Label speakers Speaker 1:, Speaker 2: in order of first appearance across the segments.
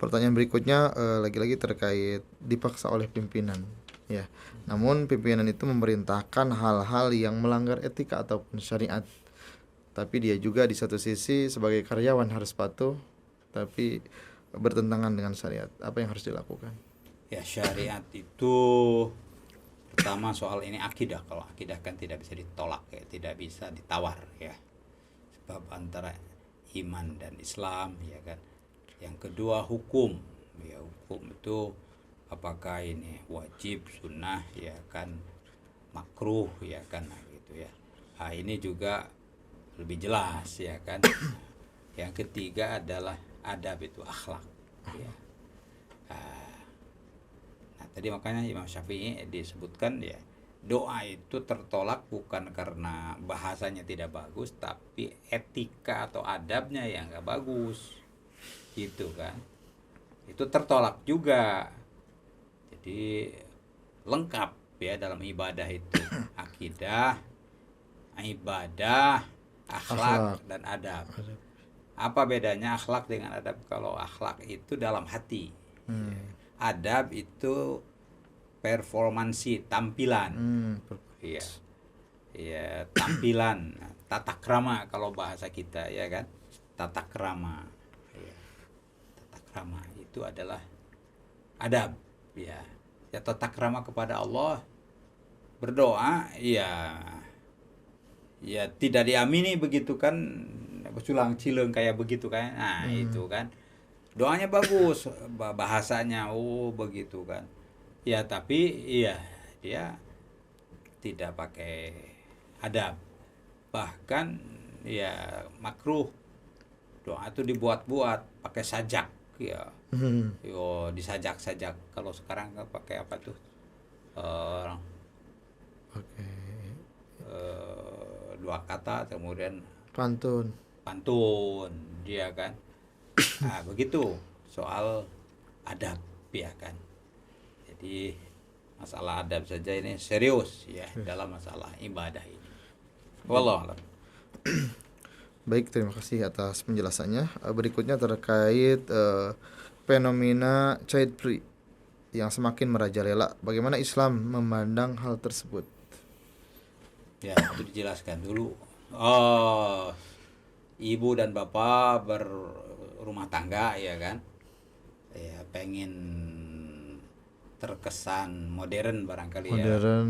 Speaker 1: Pertanyaan berikutnya lagi-lagi terkait dipaksa oleh pimpinan, ya. Namun pimpinan itu memerintahkan hal-hal yang melanggar etika ataupun syariat. Tapi dia juga di satu sisi sebagai karyawan harus patuh, tapi bertentangan dengan syariat. Apa yang harus dilakukan?
Speaker 2: Ya, syariat itu pertama soal ini akidah. Kalau akidah kan tidak bisa ditolak ya, tidak bisa ditawar ya. Sebab antara iman dan Islam ya kan. Yang kedua hukum. Ya, hukum itu apakah ini wajib, sunnah ya kan, makruh ya kan, nah, gitu ya. Nah, ini juga lebih jelas ya kan. Yang ketiga adalah adab, itu akhlak ya. Nah, tadi makanya Imam Syafi'i disebutkan ya, doa itu tertolak bukan karena bahasanya tidak bagus, tapi etika atau adabnya yang nggak bagus, gitu kan. Itu tertolak juga. Jadi lengkap ya dalam ibadah itu, akidah, ibadah, akhlak dan adab. Apa bedanya akhlak dengan adab? Kalau akhlak itu dalam hati, adab itu performansi, tampilan. Iya, iya, tampilan, tata krama kalau bahasa kita ya kan, tata krama. Iya, tata krama itu adalah adab, ya. Ya, tata krama kepada Allah, berdoa, ya, ya tidak diamini begitu kan, besulang cileng kayak begitu kan, nah itu kan, doanya bagus, bahasanya begitu kan, ya tapi iya dia tidak pakai adab, bahkan ya makruh doa itu dibuat-buat pakai sajak ya. Yo, disajak-sajak. Kalau sekarang kan pakai apa tuh,
Speaker 1: Oke.
Speaker 2: dua kata kemudian
Speaker 1: Pantun.
Speaker 2: pantun dia kan. Nah, begitu soal adab ya kan. Jadi masalah adab saja ini serius ya dalam masalah ibadah ini. Wallah alam.
Speaker 1: Baik, terima kasih atas penjelasannya. Berikutnya terkait fenomena child free yang semakin merajalela. Bagaimana Islam memandang hal tersebut?
Speaker 2: Ya, itu dijelaskan dulu. Oh, ibu dan bapak berumah tangga ya kan, ya pengen terkesan modern barangkali ya.
Speaker 1: Modern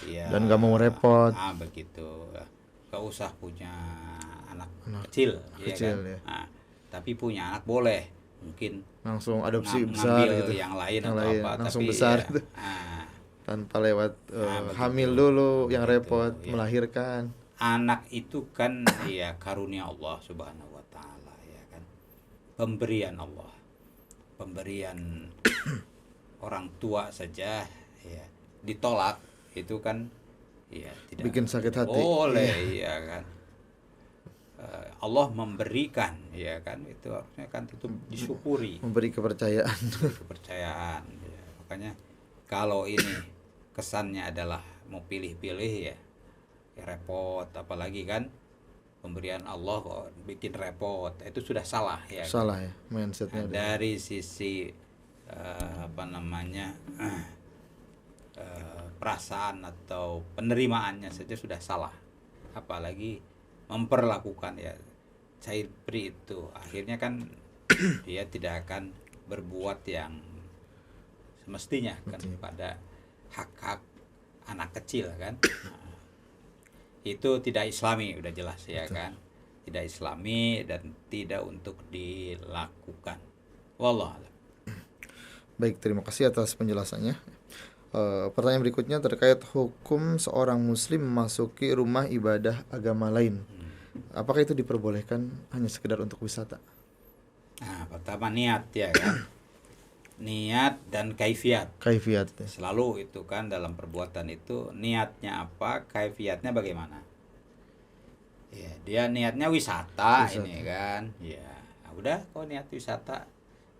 Speaker 2: Ya,
Speaker 1: dan gak mau repot.
Speaker 2: begitu. Gak usah punya anak kecil ya
Speaker 1: kecil,
Speaker 2: kan.
Speaker 1: ya.
Speaker 2: Nah, tapi punya anak boleh, mungkin
Speaker 1: Langsung adopsi besar
Speaker 2: ngambil
Speaker 1: gitu.
Speaker 2: yang lain
Speaker 1: Yang
Speaker 2: atau
Speaker 1: lain
Speaker 2: apa,
Speaker 1: langsung
Speaker 2: tapi
Speaker 1: besar
Speaker 2: ya,
Speaker 1: gitu. Tanpa lewat
Speaker 2: begitu.
Speaker 1: hamil dulu yang
Speaker 2: Begitu,
Speaker 1: repot,
Speaker 2: ya.
Speaker 1: melahirkan.
Speaker 2: Anak itu kan ya karunia Allah Subhanahu wa taala ya kan. Pemberian Allah. Pemberian orang tua saja ya ditolak, itu kan ya tidak
Speaker 1: Bikin sakit hati.
Speaker 2: boleh ya kan. Allah memberikan ya kan, itu harusnya kan itu disyukuri,
Speaker 1: Memberi kepercayaan.
Speaker 2: kepercayaan ya. Makanya kalau ini kesannya adalah mau pilih-pilih ya repot, apalagi kan pemberian Allah kok bikin repot, itu sudah salah ya.
Speaker 1: Salah ya mindsetnya.
Speaker 2: Nah, dari sisi apa namanya perasaan atau penerimaannya saja sudah salah, apalagi memperlakukan ya child free itu akhirnya kan dia tidak akan berbuat yang semestinya kan pada hak-hak anak kecil kan. Nah, itu tidak islami, udah jelas ya kan, tidak islami dan tidak untuk dilakukan. Wallah alam.
Speaker 1: Baik, terima kasih atas penjelasannya. Pertanyaan berikutnya terkait hukum seorang muslim memasuki rumah ibadah agama lain. Apakah itu diperbolehkan hanya sekedar untuk wisata?
Speaker 2: Nah, pertama niat ya kan. Niat dan kaifiat.
Speaker 1: Kaifiat ya.
Speaker 2: Selalu itu kan dalam perbuatan itu niatnya apa, kaifiatnya bagaimana. Ya, dia niatnya wisata. Ini kan. Ya, nah udah kalau niat wisata,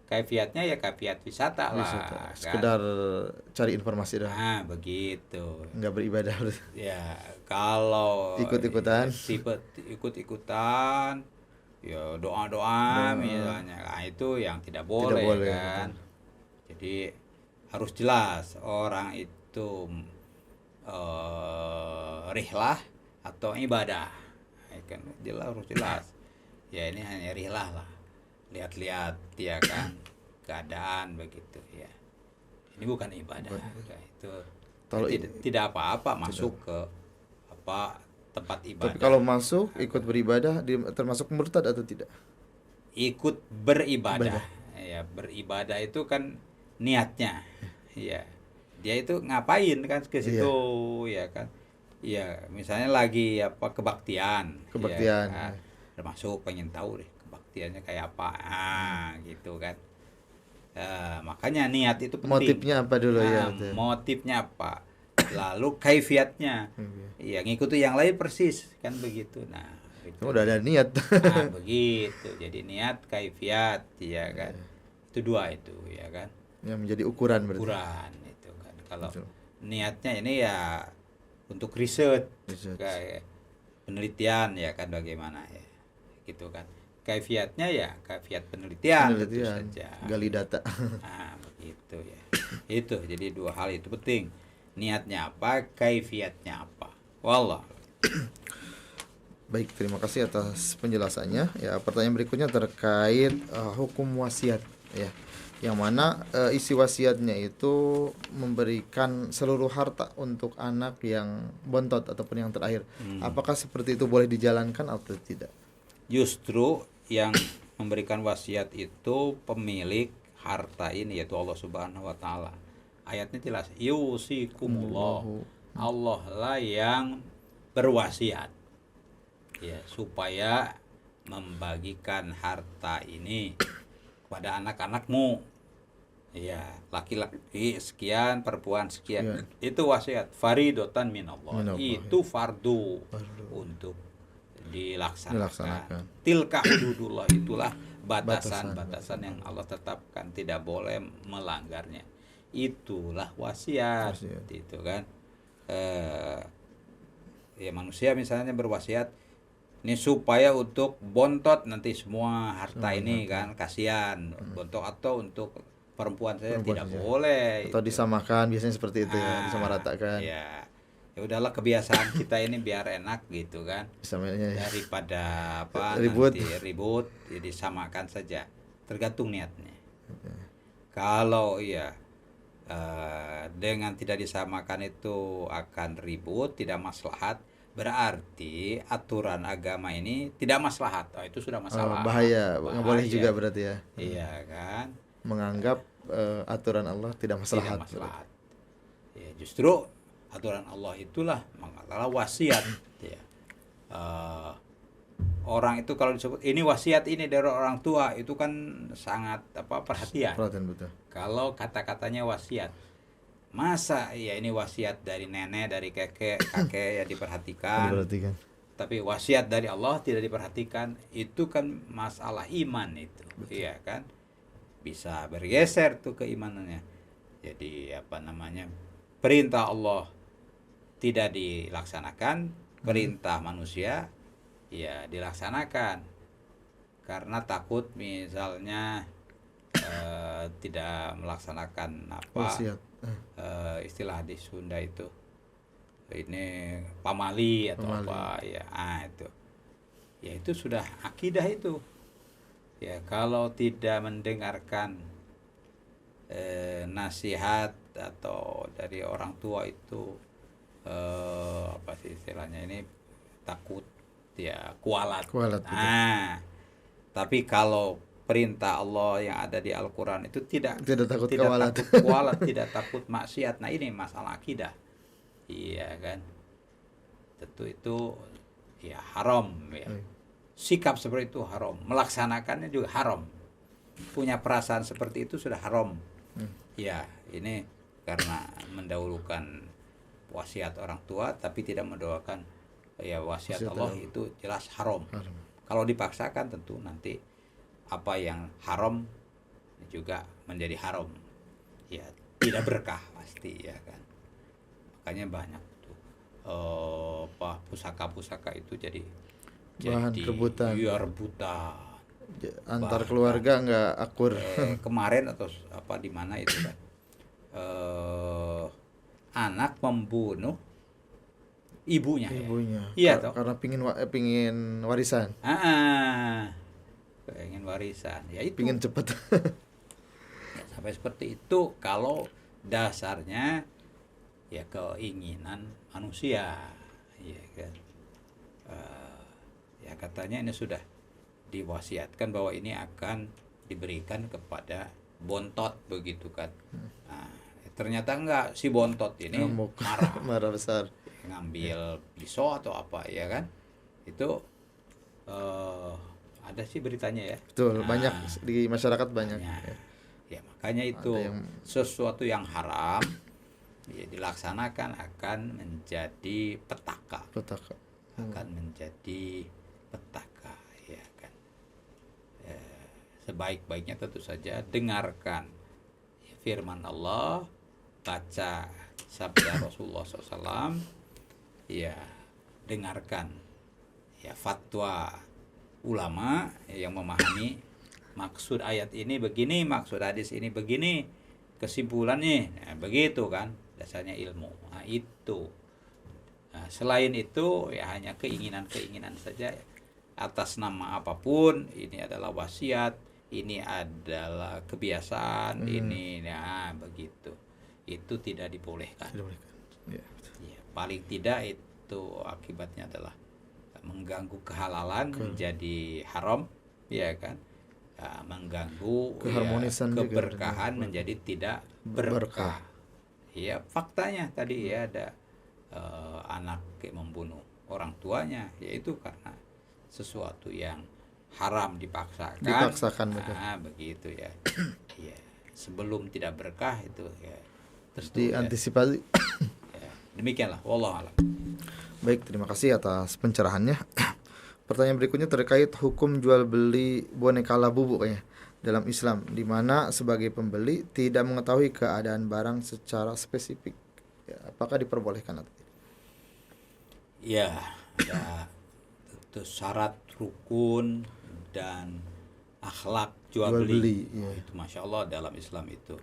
Speaker 2: kaifiatnya ya kaifiat wisata lah. Kan?
Speaker 1: Sekedar cari informasi dah.
Speaker 2: Nah, begitu.
Speaker 1: Nggak beribadah.
Speaker 2: Ya, kalau
Speaker 1: Ikut-ikutan.
Speaker 2: tipe ikut-ikutan ya doa-doa misalnya, nah, itu yang tidak boleh,
Speaker 1: boleh,
Speaker 2: kan. Jadi harus jelas orang itu rihlah atau ibadah. Ya kan jelas, harus jelas. Ya ini hanya rihlah lah. Lihat-lihat ya kan keadaan begitu ya. Ini bukan ibadah. Ya, itu
Speaker 1: Kalau
Speaker 2: tidak apa-apa masuk ke apa tempat
Speaker 1: tapi
Speaker 2: ibadah.
Speaker 1: kalau masuk ikut beribadah termasuk murtad atau tidak?
Speaker 2: Ikut beribadah. Ya, beribadah itu kan niatnya. Ya. Dia itu ngapain kan ke situ ya kan. Ya, misalnya lagi apa kebaktian.
Speaker 1: Kebaktian.
Speaker 2: Ya, kan? Termasuk pengen tahu deh kebaktiannya kayak apa. Gitu kan. Makanya niat itu penting.
Speaker 1: Motifnya apa dulu ya?
Speaker 2: Motifnya apa? Lalu kaifiatnya. Ya, ngikuti yang lain persis kan begitu. Nah, itu.
Speaker 1: Udah ada niat.
Speaker 2: Nah, begitu. Jadi niat, kaifiat, ya kan. Itu dua itu, ya kan.
Speaker 1: Yang menjadi ukuran berarti.
Speaker 2: Ukuran itu kan. Kalau niatnya ini ya untuk riset, kayak penelitian ya kan bagaimana ya. Gitu kan. Kaifiatnya ya kaifiat penelitian tentu saja.
Speaker 1: Gali data.
Speaker 2: Nah, begitu ya. Itu jadi dua hal itu penting. Niatnya apa, kaifiatnya apa. Wallah.
Speaker 1: Baik, terima kasih atas penjelasannya. Ya, pertanyaan berikutnya terkait hukum wasiat ya. Yang mana isi wasiatnya itu memberikan seluruh harta untuk anak yang bontot ataupun yang terakhir. Apakah seperti itu boleh dijalankan atau tidak?
Speaker 2: Justru yang memberikan wasiat itu pemilik harta ini, yaitu Allah Subhanahu wa taala. Ayatnya jelas, yusikumullah. Allah lah yang berwasiat. Ya, supaya membagikan harta ini kepada anak-anakmu. Ya, laki-laki sekian, perempuan sekian. Itu wasiat faridotan minallah. Itu fardu untuk dilaksanakan. Tilka hududullah, itulah batasan-batasan yang Allah tetapkan, tidak boleh melanggarnya. Itulah wasiat. Itu kan. Ya manusia misalnya berwasiat ini supaya untuk bontot nanti semua harta ini kan, kasihan bontot, atau untuk perempuan saya tidak boleh
Speaker 1: atau itu disamakan, biasanya seperti itu ya, disamaratakan.
Speaker 2: Ya udahlah, kebiasaan kita ini biar enak gitu kan. Daripada apa nanti ribut, ya disamakan saja, tergantung niatnya. Kalau ya dengan tidak disamakan itu akan ribut, tidak maslahat, berarti aturan agama ini tidak maslahat. Itu sudah masalah.
Speaker 1: Bahaya. Nggak boleh juga berarti ya.
Speaker 2: Iya kan.
Speaker 1: Menganggap aturan Allah tidak maslahat.
Speaker 2: Ya, justru aturan Allah itulah mengalah wasiat. Ya. Orang itu kalau disebut ini wasiat ini dari orang tua, itu kan sangat perhatian.
Speaker 1: Betul.
Speaker 2: Kalau kata-katanya wasiat, masa ya ini wasiat dari nenek, dari kakek ya diperhatikan. Tapi wasiat dari Allah tidak diperhatikan, itu kan masalah iman itu. Iya kan, bisa bergeser tuh keimanannya. Jadi perintah Allah tidak dilaksanakan, perintah manusia ya dilaksanakan, karena takut misalnya tidak melaksanakan istilah di Sunda itu ini pamali atau apa ya, itu sudah akidah itu ya. Kalau tidak mendengarkan nasihat atau dari orang tua itu apa sih istilahnya ini, takut ya kualat. Tapi kalau perintah Allah yang ada di Al-Quran itu tidak takut kualat, tidak takut maksiat. Nah ini masalah akidah. Iya kan. Tentu itu ya haram ya. Sikap seperti itu haram. Melaksanakannya juga haram. Punya perasaan seperti itu sudah haram. Ya ini karena mendahulukan wasiat orang tua tapi tidak mendoakan ya wasiat Allah, itu jelas haram. Kalau dipaksakan tentu nanti apa yang haram juga menjadi haram, ya tidak berkah pasti ya kan. Makanya banyak tuh pusaka-pusaka itu jadi
Speaker 1: Bahan
Speaker 2: jadi
Speaker 1: rebutan.
Speaker 2: iya rebutan.
Speaker 1: Antar
Speaker 2: Bahkan,
Speaker 1: keluarga nggak akur.
Speaker 2: kemarin atau apa di mana itu kan, anak membunuh ibunya ya.
Speaker 1: Ibunya
Speaker 2: Iya toh.
Speaker 1: karena pingin warisan,
Speaker 2: Pengen warisan. Ya itu.
Speaker 1: pingin cepet.
Speaker 2: Ya, sampai seperti itu kalau dasarnya ya keinginan manusia, ya kan. Ya katanya ini sudah diwasiatkan bahwa ini akan diberikan kepada bontot begitu kan. Nah, ternyata enggak, si bontot ini
Speaker 1: Ngamuk.
Speaker 2: marah,
Speaker 1: Marah besar.
Speaker 2: ngambil pisau atau apa ya kan. Itu ada sih beritanya ya.
Speaker 1: Betul,
Speaker 2: Nah,
Speaker 1: banyak di masyarakat banyak.
Speaker 2: makanya, ya makanya itu
Speaker 1: Ada yang
Speaker 2: sesuatu yang haram ya dilaksanakan akan menjadi petaka,
Speaker 1: petaka.
Speaker 2: akan menjadi petaka ya kan. Sebaik-baiknya tentu saja dengarkan firman Allah, baca sabda Rasulullah SAW, ya dengarkan ya fatwa ulama yang memahami maksud ayat ini begini, maksud hadis ini begini, kesimpulannya nah, begitu kan, dasarnya ilmu. Nah, itu. Nah, selain itu ya hanya keinginan-keinginan saja atas nama apapun, ini adalah wasiat, ini adalah kebiasaan, ini nah begitu. Itu tidak dibolehkan.
Speaker 1: Tidak boleh kan? Ya, betul.
Speaker 2: Ya, paling tidak itu akibatnya adalah mengganggu kehalalan menjadi haram, ya kan. Ya, mengganggu
Speaker 1: Keharmonisan
Speaker 2: ya,
Speaker 1: juga
Speaker 2: keberkahan
Speaker 1: dengan
Speaker 2: menjadi tidak
Speaker 1: berkah.
Speaker 2: berkah. Ya, faktanya tadi ya ada anak membunuh orang tuanya, yaitu karena sesuatu yang haram dipaksakan.
Speaker 1: betul.
Speaker 2: Nah, begitu ya. Ya, sebelum tidak berkah itu ya
Speaker 1: Terus
Speaker 2: tentu ya,
Speaker 1: diantisipasi.
Speaker 2: ya. Demikianlah wallahu alam.
Speaker 1: Baik, terima kasih atas pencerahannya. Pertanyaan berikutnya terkait hukum jual beli boneka labubu kayaknya dalam Islam, di mana sebagai pembeli tidak mengetahui keadaan barang secara spesifik. Ya, apakah diperbolehkan atau tidak?
Speaker 2: Ya, ada tentu syarat rukun dan akhlak jual beli.
Speaker 1: Iya.
Speaker 2: Itu masya Allah dalam Islam itu.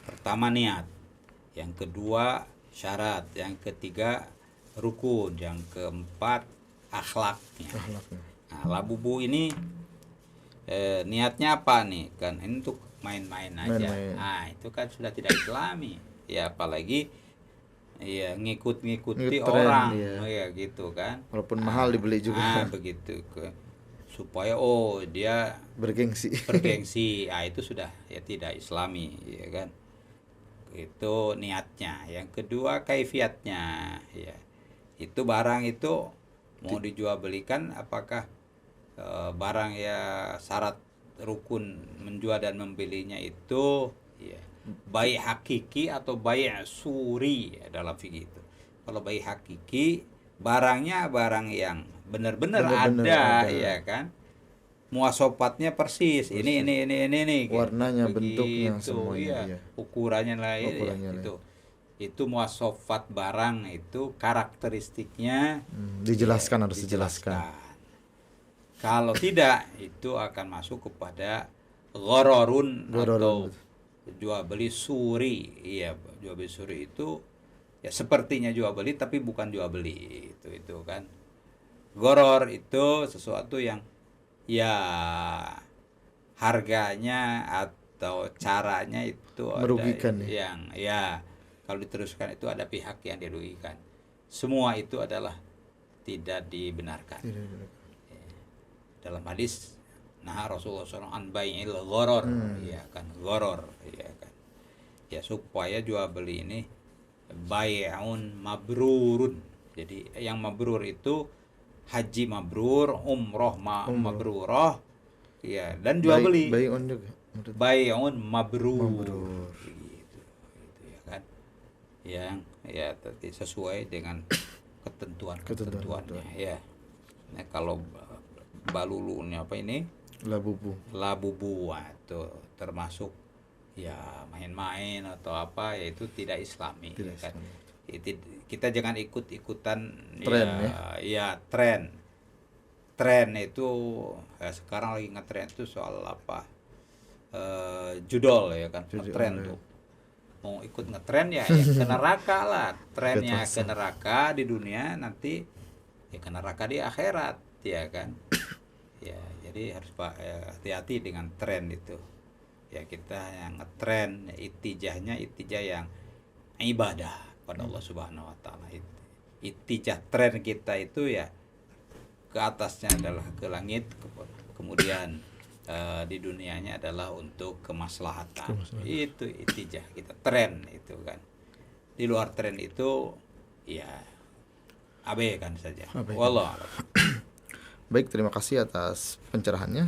Speaker 2: Pertama niat, yang kedua syarat, yang ketiga rukun, yang keempat akhlaknya.
Speaker 1: Akhlaknya.
Speaker 2: Nah, labubu ini niatnya apa nih? Kan ini untuk main-main aja.
Speaker 1: Main-main.
Speaker 2: Nah, itu kan sudah tidak islami. Ya apalagi ya ngikut-ngikuti
Speaker 1: Ngikut tren,
Speaker 2: orang,
Speaker 1: iya.
Speaker 2: ya gitu kan.
Speaker 1: Walaupun mahal dibeli juga.
Speaker 2: Begitu supaya dia
Speaker 1: Bergengsi.
Speaker 2: bergengsi. Itu sudah ya tidak islami, ya kan. Itu niatnya. Yang kedua kaifiatnya, ya. Itu barang itu mau dijual belikan apakah barang ya syarat rukun menjual dan membelinya itu ya baik hakiki atau baik suri ya, dalam fikih itu. Kalau baik hakiki barangnya barang yang benar-benar ada, ya kan. Muasofatnya persis. Ini kan.
Speaker 1: Warnanya, bentuknya,
Speaker 2: Begitu,
Speaker 1: semuanya,
Speaker 2: iya.
Speaker 1: iya.
Speaker 2: Ukurannya lah ya,
Speaker 1: Ukurannya lah.
Speaker 2: itu muasofat barang itu karakteristiknya
Speaker 1: Dijelaskan,
Speaker 2: ya,
Speaker 1: harus dijelaskan.
Speaker 2: Kalau tidak itu akan masuk kepada ghororun atau jual beli suri. Iya, jual beli suri itu ya sepertinya jual beli tapi bukan jual beli. Itu kan. Goror itu sesuatu yang ya harganya atau caranya itu
Speaker 1: Merugikan,
Speaker 2: ada yang ya kalau diteruskan itu ada pihak yang dirugikan. Semua itu adalah tidak dibenarkan. Dalam hadis nah Rasulullah SAW an bai'il ghoror, ya kan, ghoror, ya kan. Ya supaya jual beli ini bai'un mabrurun. Jadi yang mabrur itu haji mabrur, umroh mabrurah, ya, dan jual beli.
Speaker 1: Bai'un juga.
Speaker 2: Bai'un mabrur. Gitu ya kan. Yang ya sesuai dengan ketentuannya ya. Nah, kalau balulunya apa ini?
Speaker 1: Labubu
Speaker 2: Itu termasuk ya main-main atau apa, yaitu tidak islami,
Speaker 1: Tidak
Speaker 2: kan.
Speaker 1: Islami.
Speaker 2: Kita jangan ikut-ikutan
Speaker 1: Tren,
Speaker 2: ya tren. Tren itu sekarang lagi ngetren itu soal apa? Judol ya kan,
Speaker 1: Judul,
Speaker 2: ngetren
Speaker 1: ya.
Speaker 2: tuh. Mau ikut ngetren ya ke neraka lah. Trennya
Speaker 1: Ikut
Speaker 2: ke neraka di dunia, nanti ya ke neraka di akhirat, ya kan. Ya, jadi harus hati-hati dengan tren itu. Ya, kita yang ngetren, itijahnya itijah yang ibadah pada Allah Subhanahu wa taala. Itijah tren kita itu ya ke atasnya adalah ke langit, kemudian di dunianya adalah untuk kemaslahatan. Itu itijah kita, tren itu kan. Di luar tren itu ya abaikan saja. Wallah.
Speaker 1: Baik, terima kasih atas pencerahannya.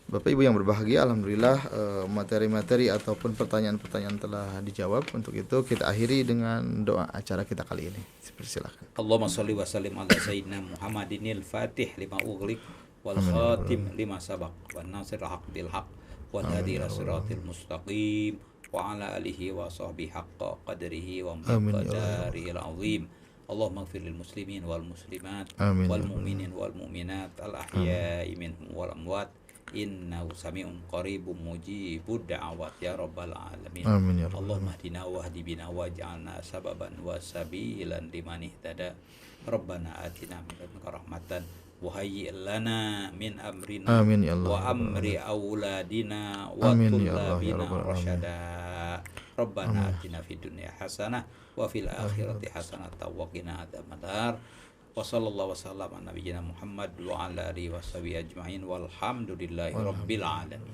Speaker 1: Bapak Ibu yang berbahagia, alhamdulillah materi-materi ataupun pertanyaan-pertanyaan telah dijawab. Untuk itu kita akhiri dengan doa acara kita kali ini. Silakan.
Speaker 2: Allahumma sholli wa sallim ala sayyidina Muhammadinil Fatih lima ughliq wal khatim lima sabaq wan nasir haq bil haq wal hadi ila siratil mustaqim wa ala alihi wa sahbihi haqqa qadrihi wa miqdarihi al-azim. Allahumma ighfir lil muslimin wal muslimat wal mu'minin wal mu'minat al ahya'i minhum wal amwat innahu sami'un qaribun mujibud da'awat ya rabbal alamin.
Speaker 1: Amin ya rabbal
Speaker 2: Allahumma hdina wahdi bina waj'alna sababan wa sabilan liman ihtada. Rabbana atina min ladunka rahmatan wa hayyi' lana min amrina
Speaker 1: Amin ya Allah.
Speaker 2: wa amri auladina wa
Speaker 1: Amin ya Allah, ya
Speaker 2: tullabina
Speaker 1: Rabbal alamin.
Speaker 2: rasyada. Rabbana atina fid dunya hasanah wa fil akhirati hasanah wa qina adzabannar. Wa sallallahu wasallam ala nabiyyina Muhammad wa ala alihi washabihi ajmain walhamdulillahi rabbil alamin.